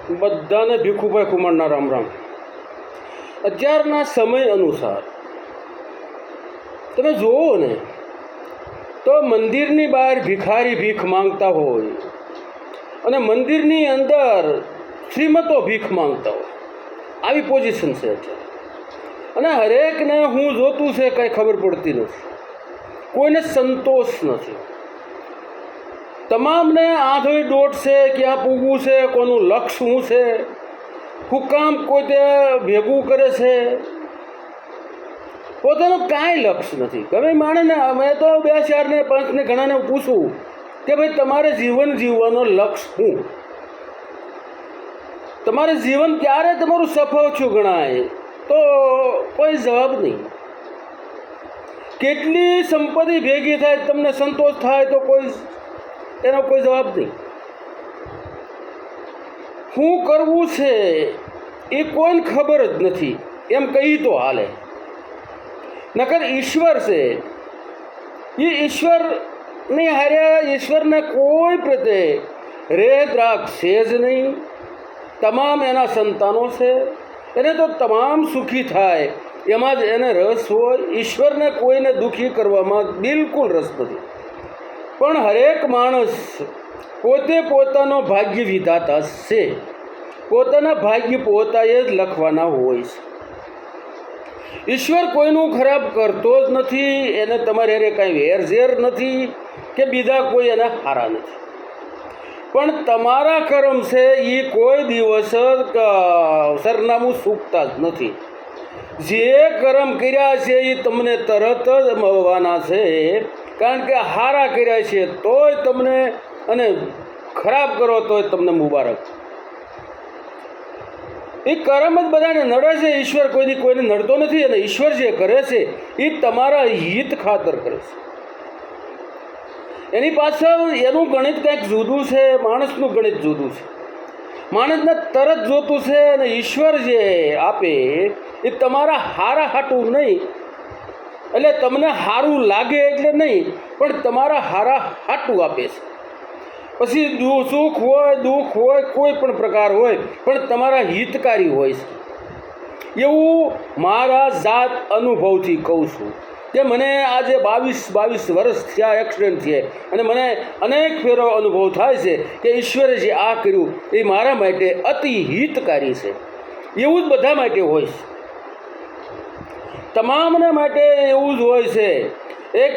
બધાને ભીખુભાઈ કુમારના રામ રામ. અત્યારના સમય અનુસાર તમે જુઓ ને તો મંદિરની બહાર ભિખારી ભીખ માંગતા હોય અને મંદિરની અંદર શ્રીમતો ભીખ માંગતા હોય, આવી પોઝિશન છે અત્યારે. અને હરેકને હું જોતું છે કંઈ ખબર પડતી નથી, કોઈને સંતોષ નથી. તમામને આંધળી દોટ છે, ક્યાં પૂગવું છે, કોનું લક્ષ્ય શું છે, હું કામ કોઈ તે ભેગું કરે છે, પોતાનું કાંઈ લક્ષ્ય નથી. ગમે માણસને મેં તો 2 4 ને 5 ને ઘણાને પૂછું કે ભાઈ તમારે જીવન જીવવાનો લક્ષ્ય શું, તમારે જીવન ક્યારે તમારું સફળ થયું ગણાય, તો કોઈ જવાબ નહીં. કેટલી સંપત્તિ ભેગી થાય તમને સંતોષ થાય, તો એનો કોઈ જવાબ નહીં. શું કરવું છે એ કોઈને ખબર જ નથી, એમ કહી તો હાલે. નકર ઈશ્વર છે, એ ઈશ્વરની હાર્યા ઈશ્વરને કોઈ પ્રત્યે રેત રાગ છે જ નહીં. તમામ એના સંતાનો છે, એને તો તમામ સુખી થાય એમાં જ એને રસ હોય. ઈશ્વરને કોઈને દુઃખી કરવામાં બિલકુલ રસ નથી. પણ હરેક માણસ પોતે પોતાનો ભાગ્ય વિધાતા છે, પોતાના ભાગ્ય પોતાએ જ લખવાના હોય છે. ઈશ્વર કોઈનું ખરાબ કરતો જ નથી, એને તમારે એને કાંઈ વેરઝેર નથી કે બીજા કોઈ એના હારા નથી. પણ તમારા કર્મ છે એ કોઈ દિવસ સરનામું ચૂકતા જ નથી. જે કર્મ કર્યા છે એ તમને તરત જ મળવાના છે, કારણ કે હારા કર્યા છે તોય તમને, અને ખરાબ કરો તોય તમને મુબારક. એ કર્મ જ બધાને નડે છે, ઈશ્વર કોઈને નડતો નથી. અને ઈશ્વર જે કરે છે એ તમારા હિત ખાતર કરે છે. એની પાછળ એનું ગણિત કંઈક જુદું છે, માણસનું ગણિત જુદું છે. માણસને તરત જોતું છે, અને ઈશ્વર જે આપે એ તમારા હારા હાટું નહીં, એટલે તમને સારું લાગે એટલે નહીં, પણ તમારા હારા હાટું આપે છે. પછી સુખ હોય દુઃખ હોય કોઈ પણ પ્રકાર હોય, પણ તમારા હિતકારી હોય છે. એવું મારા જાત અનુભવથી કહું છું કે મને આજે 22 વર્ષ થયા એક્સિડન્ટ થયે, અને મને અનેક ફેરો અનુભવ થાય છે કે ઈશ્વરે જે આ કર્યું એ મારા માટે અતિ હિતકારી છે. એવું જ બધા માટે હોય છે, તમામને માટે એવું જ હોય છે. એક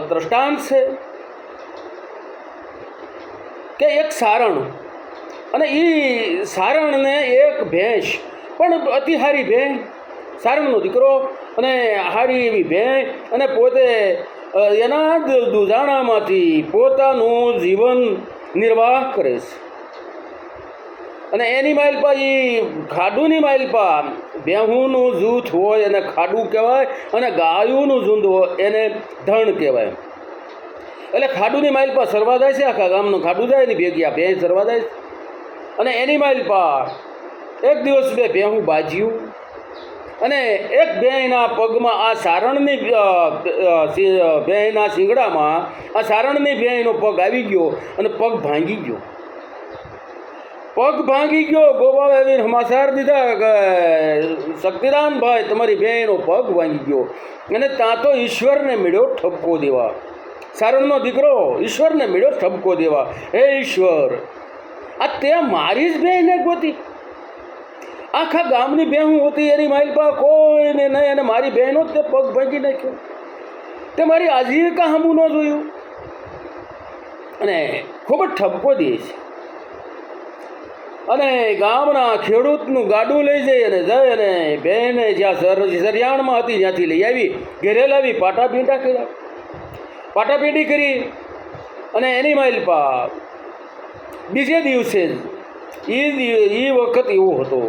દ્રષ્ટાંત છે કે એક સારણ, અને એ સારણને એક ભેંસ, પણ અતિ હારી ભેંસ, સારણનો દીકરો, અને હારી એવી ભેંસ, અને પોતે એના દૂધાણામાંથી પોતાનું જીવન નિર્વાહ કરે છે. અને એની માઇલપા એ ખાડુની માઇલપા ભેહુંનું જૂથ હોય એને ખાડું કહેવાય, અને ગાયોનું ઝુંડ હોય એને ધણ કહેવાય. એટલે ખાડુની માઇલપા સરવા જાય છે, આખા ગામનું ખાડું જાય ને ભેગી આ ભેંસ સરવા જાય છે. અને એની માઇલપા એક દિવસ બે ભેહું બાજ્યું, અને એક ભેંના પગમાં આ સારણની ભેંના શિંગડામાં આ સારણની ભેંનો પગ આવી ગયો, અને પગ ભાંગી ગયો. ગોપાલ આવીને સમાચાર દીધા કે શક્તિદાનભાઈ તમારી બહેનો પગ ભાંગી ગયો. અને ત્યાં તો ઈશ્વરને મળ્યો ઠપકો દેવા, સારણનો દીકરો ઈશ્વરને મળ્યો ઠપકો દેવા, હે ઈશ્વર, આ તે મારી જ બહેને ગોતી, આખા ગામની બહેનું હતી એની માઇલપા કોઈને નહીં, અને મારી બહેનો જ તે પગ ભાંગી નાખ્યો, તે મારી આજીવિકા હમું ન જોયું. અને ખૂબ જ ઠપકો દે છે. અને ગામના ખેડૂતનું ગાડું લઈ જઈ અને બહેને જ્યાં સરિયાણમાં હતી ત્યાંથી લઈ આવી, ઘેરે લાવી પાટાપીંડી કરી. અને એની માઇલપા બીજે દિવસે જ એ વખત એવો હતો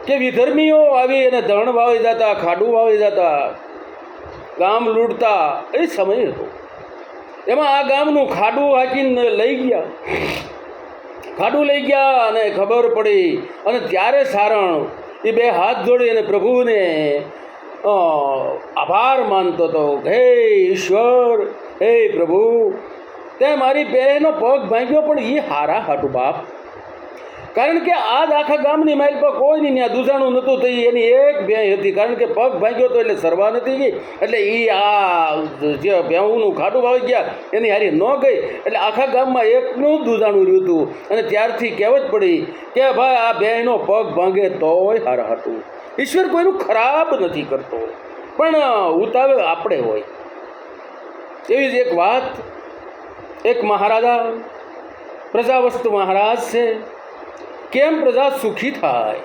કે વિધર્મીઓ આવી અને ધણ વાવી જતા, ખાડું વાવી જતા, ગામ લૂંટતા, એ સમય હતો. એમાં આ ગામનું ખાડું હાંકીને લઈ ગયા, અને ખબર પડી. અને ત્યારે સારણ એ બે હાથ જોડી અને પ્રભુને આભાર માનતો હતો, હે ઈશ્વર, હે પ્રભુ, તે મારી બહેનો પગ ભાંગ્યો, પણ એ હારા હાટું બાપ, કારણ કે આજ આખા ગામની માઇલ પર કોઈ નહીં, ત્યાં દૂધાણું નહોતું થઈ, એની એક ભેંસ હતી. કારણ કે પગ ભાગ્યો હતો એટલે સરવા નથી ગઈ, એટલે એ આ જે ભેંસનું ખાટું ભાવી ગયા એની હારી ન ગઈ, એટલે આખા ગામમાં એકનું જ દૂધાણું રહ્યું હતું. અને ત્યારથી કહેવત પડી કે ભાઈ આ ભેંસનો પગ ભાંગે તોય હારા હતું. ઈશ્વર કોઈનું ખરાબ નથી કરતો, પણ ઉતાવળ આપણે હોય. એવી જ એક વાત, એક મહારાજા પ્રજાવસ્તુ મહારાજ છે, કેમ પ્રજા સુખી થાય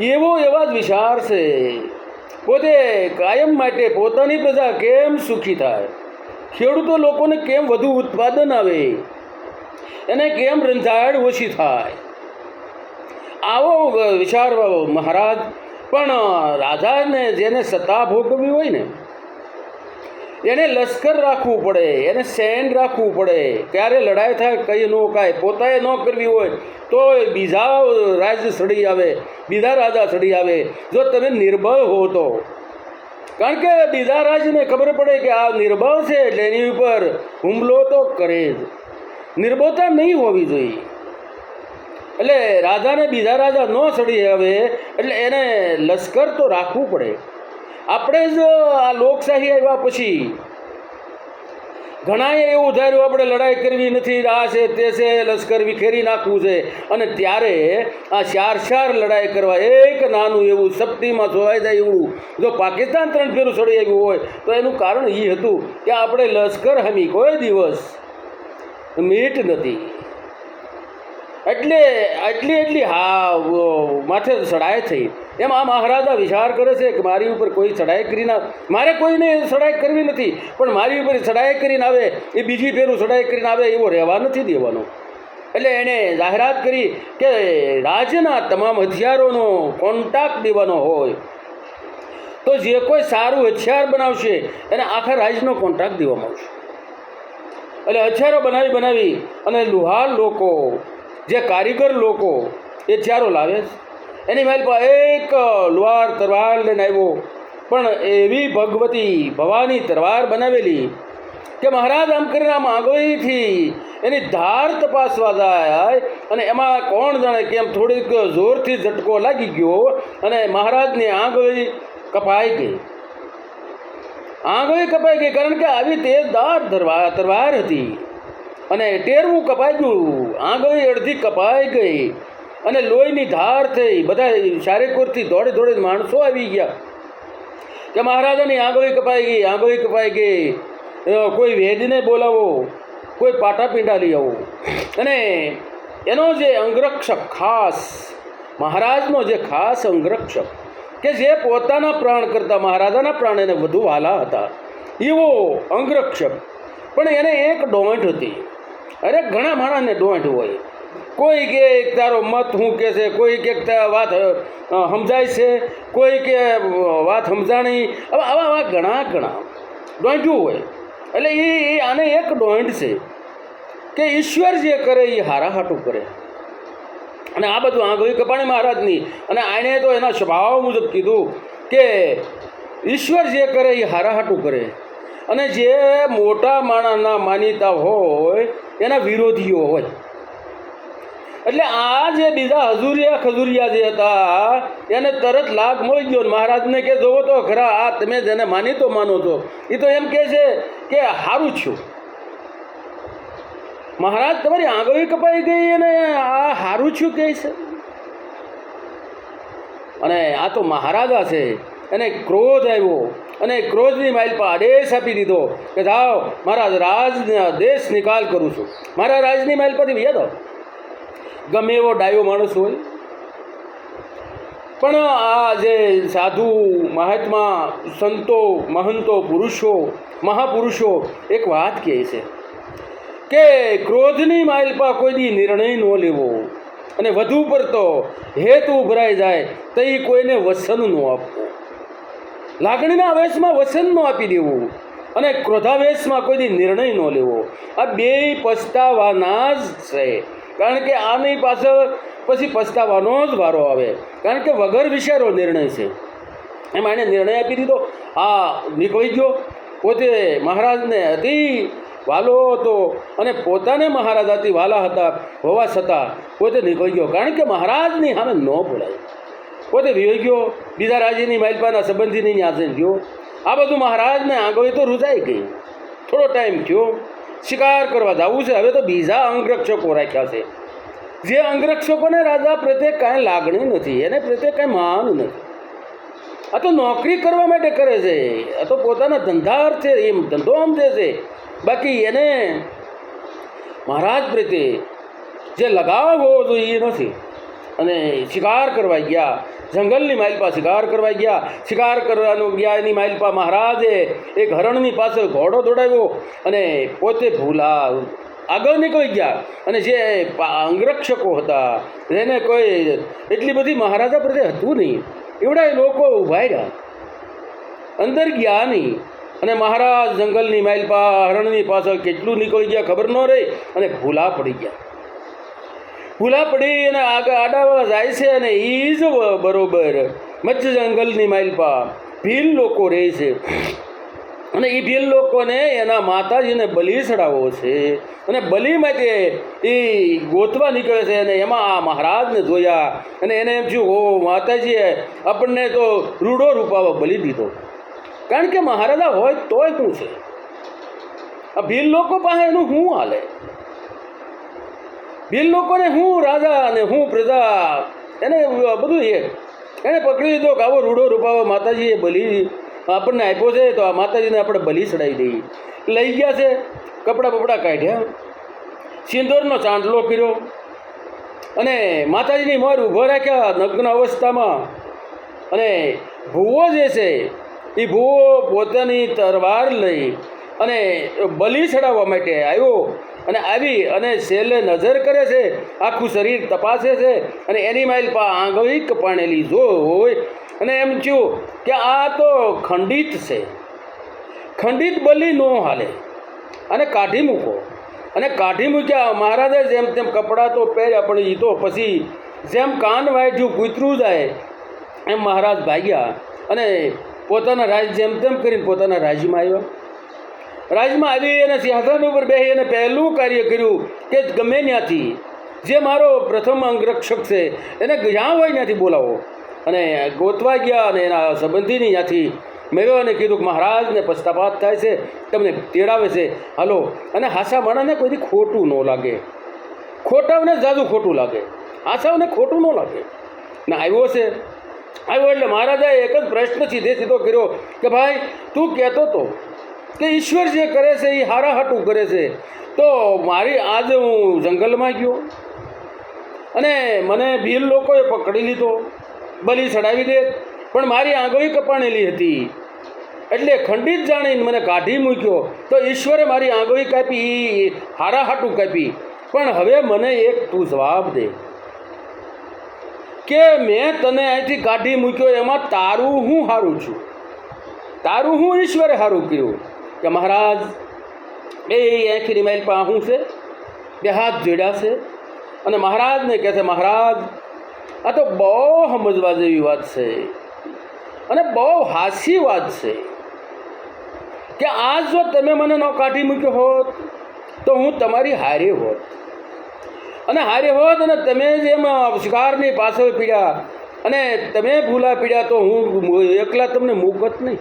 એવા જ વિચાર છે. પોતે કાયમ માટે પોતાની પ્રજા કેમ સુખી થાય, ખેડૂતો લોકોને કેમ વધુ ઉત્પાદન આવે, એને કેમ રંજાડ ઓછી થાય, આવો વિચાર મહારાજ. પણ રાજાને જેને સત્તા ભોગવવી હોય ને એને લશ્કર રાખવું પડે, એને સૈન્ય રાખવું પડે. ક્યારે લડાઈ થાય કઈ ન કાંઈ, પોતાએ ન કરવી હોય તો બીજા રાજ્ય ચડી આવે, બીજા રાજા ચડી આવે. જો તમે નિર્બળ હો તો, કારણ કે બીજા રાજ્યને ખબર પડે કે આ નિર્બળ છે એટલે એની ઉપર હુમલો તો કરે જ. નિર્બળતા નહીં હોવી જોઈએ. એટલે રાજાને બીજા રાજા ન ચડી આવે એટલે એને લશ્કર તો રાખવું પડે. આપણે જ આ લોકશાહી આવ્યા પછી ઘણાએ એવું ધાર્યું આપણે લડાઈ કરવી નથી, આ છે તે છે, લશ્કર વિખેરી નાખવું છે. અને ત્યારે આ ચાર લડાઈ કરવા, એક નાનું એવું સપ્તીમાં જોવાઈ જાય એવું જો પાકિસ્તાન 3 ફેરું ચડી આવ્યું હોય તો એનું કારણ એ હતું કે આપણે લશ્કર હમી કોઈ દિવસ મીટ નથી. એટલી માથે ચડાઈ થઈ. એમ આ મહારાજા વિચાર કરે છે કે મારી ઉપર કોઈ ચડાઈ કરીને, મારે કોઈને ચડાઈ કરવી નથી, પણ મારી ઉપર ચડાઈ કરીને આવે એ બીજી ફેરું ચડાઈ કરીને આવે એવો રહેવા નથી દેવાનો. એટલે એણે જાહેરાત કરી કે રાજ્યના તમામ હથિયારોનો કોન્ટ્રાક્ટ દેવાનો હોય તો જે કોઈ સારું હથિયાર બનાવશે એને આખા રાજ્યનો કોન્ટ્રાક્ટ દેવામાં આવશે. એટલે હથિયારો બનાવી અને લુહાર લોકો, જે કારીગર લોકો એ હથિયારો લાવે છે, એની મારી પાસે એક લુહાર તરવાર લઈને આવ્યો, પણ એવી ભગવતી ભવાની તરવાર બનાવેલી કે મહારાજ આમ કરીને આમ આંગળીથી એની ધાર તપાસવા જાય અને એમાં કોણ જાણે કેમ થોડીક જોરથી ઝટકો લાગી ગયો અને મહારાજની આંગળી કપાઈ ગઈ. કારણ કે આવી તેજદાર તરવાર હતી અને ટેરવું કપાઈ ગયું, આંગળી અડધી કપાઈ ગઈ અને લોહીની ધાર થઈ. બધા ચારેકોરથી દોડી માણસો આવી ગયા કે મહારાજાની આંગળી કપાઈ ગઈ, કોઈ વેદને બોલાવો, કોઈ પાટાપીંડા લઈ આવો. અને એનો જે અંગરક્ષક ખાસ, મહારાજનો જે ખાસ અંગરક્ષક કે જે પોતાના પ્રાણ કરતાં મહારાજાના પ્રાણ એને વધુ વાલા હતા, એવો અંગરક્ષક. પણ એને એક ડોંટ હતી. અરે ઘણા માણસને ડોંટ હોય, કોઈ કે તારો મત શું કહે છે, કોઈ કે વાત સમજાય છે, કોઈ કે વાત સમજાણી. હવે આવા ઘણા ડોંટ્યું હોય. એટલે એ આને એક ડોંટ છે કે ઈશ્વર જે કરે એ હારા હાટું કરે. અને આ બધું આંગળી કપાણી મહારાજની, અને આણે તો એના સ્વભાવ મુજબ કીધું કે ઈશ્વર જે કરે એ હારા હાટું કરે. અને જે મોટા માણસના માનીતા હોય એના વિરોધીઓ હોય. એટલે આ જે બીજા ખજુરિયા જે હતા એને તરત લાગ મળી ગયો. મહારાજને કે જોવો તો ખરા, આ તમે જેને માનીતો માનો છો એ તો એમ કહે છે કે સારું છું. મહારાજ તમારી આંગળી કપાઈ ગઈ અને આ સારું છું કહે છે. અને આ તો મહારાજા છે, એને ક્રોધ આવ્યો અને ક્રોધની માઇલ પર આદેશ આપી દીધો કે જાઓ મારા દેશ નિકાલ કરું છું, મારા રાજની માઇલ પરથી વ્યા દો. ગમે એવો ડાયો માણસ હોય, પણ આ જે સાધુ મહાત્મા સંતો મહંતો પુરુષો મહાપુરુષો એક વાત કહે છે કે ક્રોધની માઇલ પર કોઈ દી નિર્ણય ન લેવો, અને વધુ પડતો હેતુ ઉભરાઈ જાય તો એ કોઈને વસન ન આપવું. લાગણીના આવેશમાં વસન ન આપી દેવું અને ક્રોધાવેશમાં કોઈ દી નિર્ણય ન લેવો. આ બે પછતાવાના જ છે. કારણ કે આની પાછળ પછી પછતાવાનો જ વારો આવે, કારણ કે વગર વિચારો નિર્ણય છે. એમાં એને નિર્ણય આપી દીધો, આ નીકળી ગયો. પોતે મહારાજને અતિ વાલો હતો અને પોતાને મહારાજાથી વાલા હતા હોવા છતાં પોતે નીકળી ગયો, કારણ કે મહારાજની સામે ન બોલાય. પોતે વિયો ગયો, બીજા રાજ્યની માલપાના સંબંધીની ન્યાસે ગયો. આ બધું મહારાજને આંગળી તો રૂજાઈ ગઈ. થોડો ટાઈમ થયો, શિકાર કરવા જવું છે. હવે તો બીજા અંગરક્ષકો રાખ્યા છે, જે અંગરક્ષકોને રાજા પ્રત્યે કાંઈ લાગણી નથી, એને પ્રત્યે કાંઈ માન નથી. આ તો નોકરી કરવા માટે કરે છે, આ તો પોતાના ધંધા અર્થે એમ ધંધો સમજે છે. બાકી એને મહારાજ પ્રત્યે જે લગાવ હોવો જોઈએ એ નથી. અને શિકાર કરવા ગયા, જંગલની માલપા શિકાર કરવા ગયા. શિકાર કરવાનું ગયા એની માલપા મહારાજે એક હરણની પાસે ઘોડો દોડાવ્યો અને પોતે ભૂલા આગળ નીકળી ગયા. અને જે અંગરક્ષકો હતા એને કોઈ એટલી બધી મહારાજા પ્રત્યે હતું નહીં, એવડા લોકો ઊભા રહ્યા, અંદર ગયા નહીં. અને મહારાજ જંગલની માલપા હરણની પાછળ કેટલું નીકળી ગયા ખબર ન રહી અને ભૂલા પડી ગયા. ભૂલા પડી અને આગળ આડાવા જાય છે. અને એ જ બરોબર મધ્ય જંગલની માલપા ભીલ લોકો રહે છે. અને એ ભીલ લોકોને એના માતાજીને બલિ ચડાવવો છે. અને બલિ માટે એ ગોતવા નીકળે છે. અને એમાં આ મહારાજને જોયા અને એને એમ થયું, ઓ માતાજીએ આપણને તો રૂડો રૂપાવો બલિ દીધો. કારણ કે મહારાજા હોય તોય શું છે, આ ભીલ લોકો પાસે એનું શું હાલે? ભીલ લોકોને હું રાજા અને હું પ્રજા, એને બધું એને પકડી લીધો કે આવો રૂડો રૂપાવો માતાજીએ બલિ આપણને આપ્યો છે, તો આ માતાજીને આપણે બલિ ચડાવી દઈએ. લઈ ગયા છે, કપડાં બપડા કાઢ્યા, સિંદૂરનો ચાંદલો કર્યો અને માતાજીની મોર ઊભો રાખ્યા નગ્ન અવસ્થામાં. અને ભૂવો જે છે એ ભૂવો પોતાની તરવાર લઈ અને બલિ ચડાવવા માટે આવ્યો. અને આવી અને છેલ્લે નજર કરે છે, આખું શરીર તપાસે છે અને એની માલપા આંગળી કપાણેલી જોઈ અને એમ થયું કે આ તો ખંડિત છે, ખંડિત બલિ ન હાલે, અને કાઢી મૂકો. અને કાઢી મૂક્યા. મહારાજે જેમ તેમ કપડાં તો પહેર્યા, પણ એ તો પછી જેમ કાન વાઢ્યું કૂતરું જાય એમ મહારાજ ભાગ્યા અને પોતાના રાજ જેમ તેમ કરીને પોતાના રાજ્યમાં આવ્યા. રાજમાં આવી અને સિંહાસન ઉપર બેસી અને પહેલું કાર્ય કર્યું કે ગમે ત્યાંથી જે મારો પ્રથમ અંગરક્ષક છે એને જ્યાં હોય ત્યાંથી બોલાવો. અને ગોતવા ગયા અને એના સંબંધીની ત્યાંથી મેળવ્યો અને કીધું કે મહારાજને પશ્ચાતાપ થાય છે, તમને તેડાવે છે, હાલો. અને હાસા માણસને કોઈથી ખોટું ન લાગે, ખોટાઓને જાજુ ખોટું લાગે, હાસાઓને ખોટું ન લાગે. ને આવ્યો છે, આવ્યો એટલે મહારાજાએ એક જ પ્રશ્ન સીધો કર્યો કે ભાઈ તું કહેતો હતો કે ઈશ્વર જે કરે છે એ હારા હાટું કરે છે, તો મારી આજે હું જંગલમાં ગયો અને મને ભીલ લોકોએ પકડી લીધો, બલિ ચડાવી દે, પણ મારી આંગળી કપાણેલી હતી એટલે ખંડિત જાણીને મને કાઢી મૂક્યો. તો ઈશ્વરે મારી આંગળી કાપી, એ હારા હાટું કાપી. પણ હવે મને એક તું જવાબ દે કે મેં તને અહીંથી કાઢી મૂક્યો એમાં તારું હું સારું છું, તારું હું ઈશ્વરે સારું કર્યું? કે મહારાજ એ આંખીની માલપા શું છે, બે હાથ જોડ્યા છે અને મહારાજને કહે છે, મહારાજ આ તો બહુ સમજવા જેવી વાત છે અને બહુ હાસી વાત છે કે આજ જો તમે મને ન કાઢી મૂક્યો હોત તો હું તમારી હારે હોત, અને હારે હોત અને તમે જેમ શિકારની પાછળ પીડ્યા અને તમે ભૂલા પીડ્યા તો હું એકલા તમને મૂકત નહીં.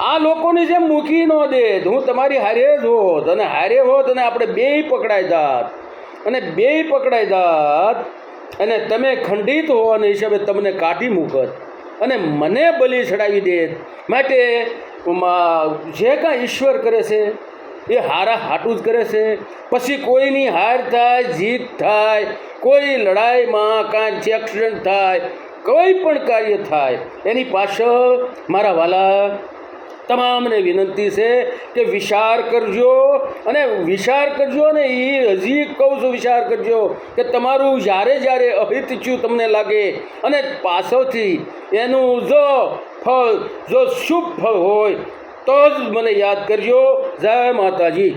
આ લોકોની જેમ મૂકી ન દે, હું તમારી હારે જ હોત અને હારે હોત અને આપણે બેય પકડાઈ જાત અને બેય પકડાઈ જાત અને તમે ખંડિત હોવાના હિસાબે તમને કાઢી મૂકત અને મને બલિ ચડાવી દેત. માટે જે કાંઈ ઈશ્વર કરે છે એ હારા હાટું જ કરે છે. પછી કોઈની હાર થાય, જીત થાય, કોઈ લડાઈમાં કાંઈ એક્સિડન્ટ થાય, કોઈ પણ કાર્ય થાય, એની પાછળ મારા વાલા તમામને વિનંતી છે કે વિચાર કરજો અને વિચાર કરજો. અને એ હજી કહું છું, વિચાર કરજો કે તમારું જ્યારે જ્યારે અહિત થયું તમને લાગે અને પાછળથી એનું જો ફળ જો શુભ ફળ હોય તો જ મને યાદ કરજો. જય માતાજી.